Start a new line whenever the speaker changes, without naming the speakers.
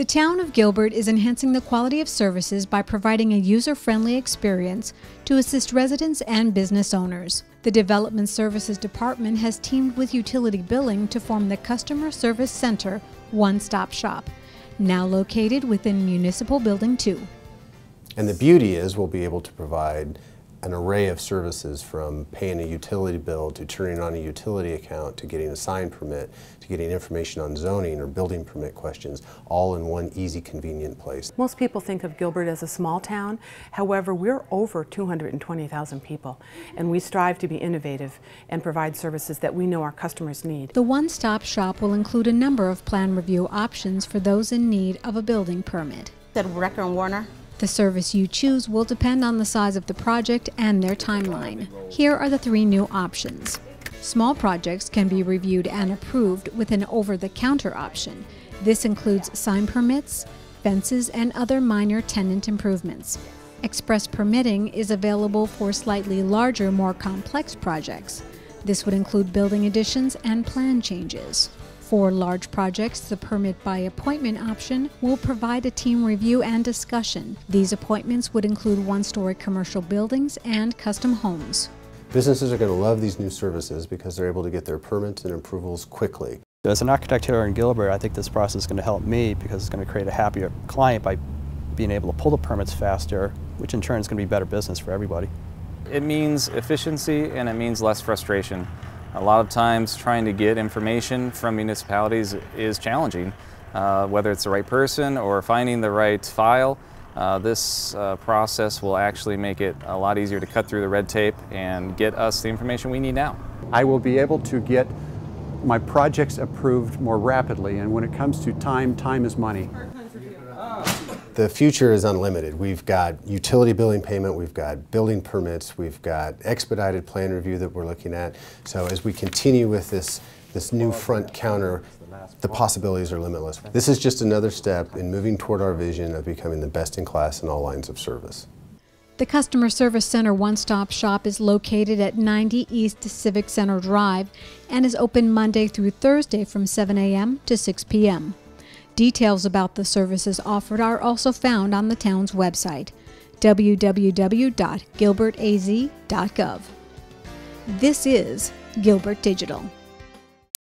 The town of Gilbert is enhancing the quality of services by providing a user-friendly experience to assist residents and business owners. The Development Services Department has teamed with Utility Billing to form the Customer Service Center One-Stop Shop, now located within Municipal Building 2.
And the beauty is we'll be able to provide an array of services, from paying a utility bill to turning on a utility account to getting a sign permit to getting information on zoning or building permit questions, all in one easy, convenient place.
Most people think of Gilbert as a small town. However, we're over 220,000 people, and we strive to be innovative and provide services that we know our customers need.
The one-stop shop will include a number of plan review options for those in need of a building permit.
At Recker and Warner.
The service you choose will depend on the size of the project and their timeline. Here are the 3 new options. Small projects can be reviewed and approved with an over-the-counter option. This includes sign permits, fences, and other minor tenant improvements. Express permitting is available for slightly larger, more complex projects. This would include building additions and plan changes. For large projects, the permit by appointment option will provide a team review and discussion. These appointments would include one-story commercial buildings and custom homes.
Businesses are going to love these new services because they're able to get their permits and approvals quickly.
As an architect here in Gilbert, I think this process is going to help me because it's going to create a happier client by being able to pull the permits faster, which in turn is going to be better business for everybody.
It means efficiency and it means less frustration. A lot of times trying to get information from municipalities is challenging, whether it's the right person or finding the right file. This process will actually make it a lot easier to cut through the red tape and get us the information we need now.
I will be able to get my projects approved more rapidly, and when it comes to time, time is money.
The future is unlimited. We've got utility billing payment, we've got building permits, we've got expedited plan review that we're looking at. So as we continue with this new front counter, the possibilities are limitless. This is just another step in moving toward our vision of becoming the best in class in all lines of service.
The Customer Service Center One-Stop Shop is located at 90 East Civic Center Drive and is open Monday through Thursday from 7 a.m. to 6 p.m. Details about the services offered are also found on the town's website, www.gilbertaz.gov. This is Gilbert Digital.